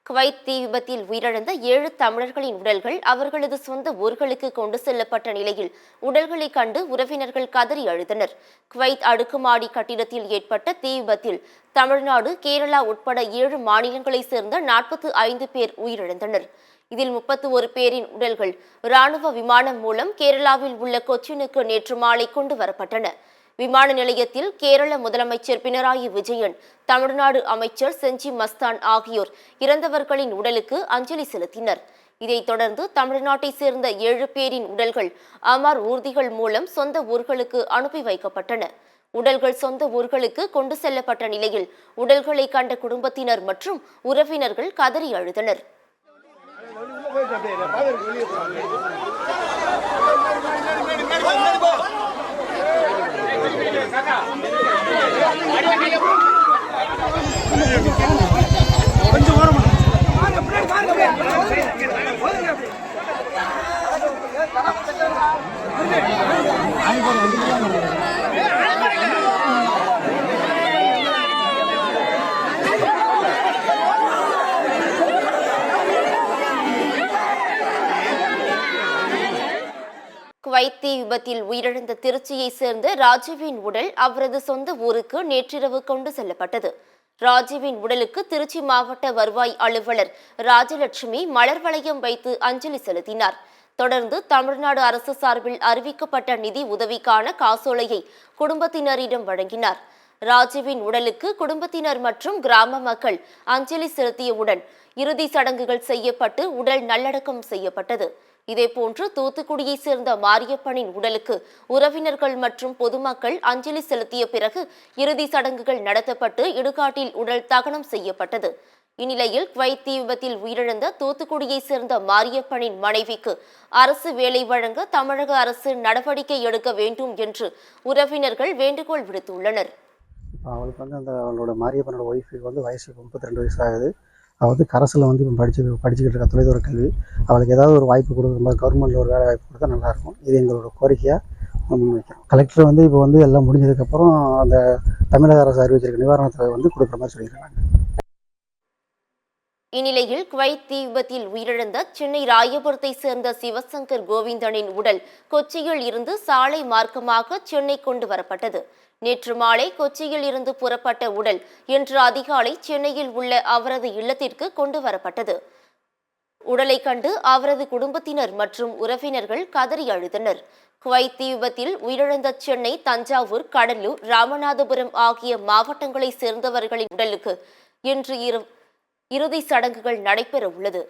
Kuwait தீ விபத்தில் உயிரிழந்த 7 தமிழர்களின் உடல்கள் அவர்களது சொந்த ஊர்களுக்கு கொண்டு செல்லப்பட்ட நிலையில் உடல்களை கண்டு உறவினர்கள் கதறி அழுதனர். குவைத் அடுக்குமாடி கட்டிடத்தில் ஏற்பட்ட தீ விபத்தில் தமிழ்நாடு, கேரளா உட்பட 7 மாநிலங்களைச் சேர்ந்த 45 பேர் உயிரிழந்தனர். இதில் 31 பேரின் உடல்கள் ராணுவ விமானம் மூலம் கேரளாவில் உள்ள கொச்சினுக்கு நேற்று மாலை கொண்டு வரப்பட்டன. விமான நிலையத்தில் கேரள முதலமைச்சர் பினராயி விஜயன், தமிழ்நாடு அமைச்சர் செஞ்சி மஸ்தான் ஆகியோர் இறந்தவர்களின் உடலுக்கு அஞ்சலி செலுத்தினர். இதைத் தொடர்ந்து தமிழ்நாட்டை சேர்ந்த 7 பேரின் உடல்கள் அமர் ஊர்திகள் மூலம் சொந்த ஊர்களுக்கு அனுப்பி வைக்கப்பட்டன. உடல்கள் சொந்த ஊர்களுக்கு கொண்டு செல்லப்பட்ட நிலையில் உடல்களை கண்ட குடும்பத்தினர் மற்றும் உறவினர்கள் கதறி அழுதனர். குவைத் தீ விபத்தில் உயிரிழந்த திருச்சியை சேர்ந்த ராஜீவின் உடல் அவரது சொந்த ஊருக்கு நேற்றிரவு கொண்டு செல்லப்பட்டது. ராஜீவின் உடலுக்கு திருச்சி மாவட்ட வருவாய் அலுவலர் ராஜலட்சுமி மலர் வளையம் வைத்து அஞ்சலி செலுத்தினார். தொடர்ந்து தமிழ்நாடு அரசு சார்பில் அறிவிக்கப்பட்ட நிதி உதவிக்கான காசோலையை குடும்பத்தினரிடம் வழங்கினார். ராஜீவின் உடலுக்கு குடும்பத்தினர் மற்றும் கிராம மக்கள் அஞ்சலி செலுத்தியவுடன் இறுதி சடங்குகள் செய்யப்பட்டு உடல் நல்லடக்கம் செய்யப்பட்டது. இதேபோன்று தூத்துக்குடியை சேர்ந்த மாரியப்பனின் உடலுக்கு உறவினர்கள் மற்றும் பொதுமக்கள் அஞ்சலி செலுத்திய பிறகு இறுதி சடங்குகள் நடத்தப்பட்டு இடுகாட்டில் உடல் தகனம் செய்யப்பட்டது. இந்நிலையில் குவைத் தீ விபத்தில் உயிரிழந்த தூத்துக்குடியை சேர்ந்த மாரியப்பனின் மனைவிக்கு அரசு வேலை வழங்க தமிழக அரசு நடவடிக்கை எடுக்க வேண்டும் என்று உறவினர்கள் வேண்டுகோள் விடுத்துள்ளனர். அவளுக்கு அவளோட மாரியப்பனோட ஒய்ஃபுக்கு வயசு 32 வயசு ஆகுது. அவள் கரசில் இப்போ படிச்சுக்கிட்டு இருக்கா, தொலைதூர கல்வி. அவளுக்கு ஏதாவது ஒரு வாய்ப்பு கொடுக்குற மாதிரி கவர்மெண்ட்டில் ஒரு வேலை வாய்ப்பு கொடுத்தா நல்லாயிருக்கும். இது எங்களோட கோரிக்கையாக முன்வைக்கிறோம். கலெக்டர் இப்போ எல்லாம் முடிஞ்சதுக்கப்புறம் அந்த தமிழக அரசு அறிவிச்சிருக்க நிவாரணத்தை கொடுக்குற மாதிரி சொல்லியிருக்காங்க. இந்நிலையில் குவைத் தீ விபத்தில் உயிரிழந்த சென்னை ராயபுரத்தை சேர்ந்த சிவசங்கர் கோவிந்தனின் உடல் கொச்சியில் இருந்து சாலை மார்க்கமாக சென்னை கொண்டு வரப்பட்டது. நேற்று மாலை கொச்சியில் இருந்து புறப்பட்ட உடல் இன்று அதிகாலை சென்னையில் உள்ள அவரது இல்லத்திற்கு கொண்டு வரப்பட்டது. உடலை கண்டு அவரது குடும்பத்தினர் மற்றும் உறவினர்கள் கதறி அழுதனர். குவைத் தீ விபத்தில் உயிரிழந்த சென்னை, தஞ்சாவூர், கடலூர், ராமநாதபுரம் ஆகிய மாவட்டங்களை சேர்ந்தவர்களின் உடலுக்கு இன்று இறுதி சடங்குகள் நடைபெற உள்ளது.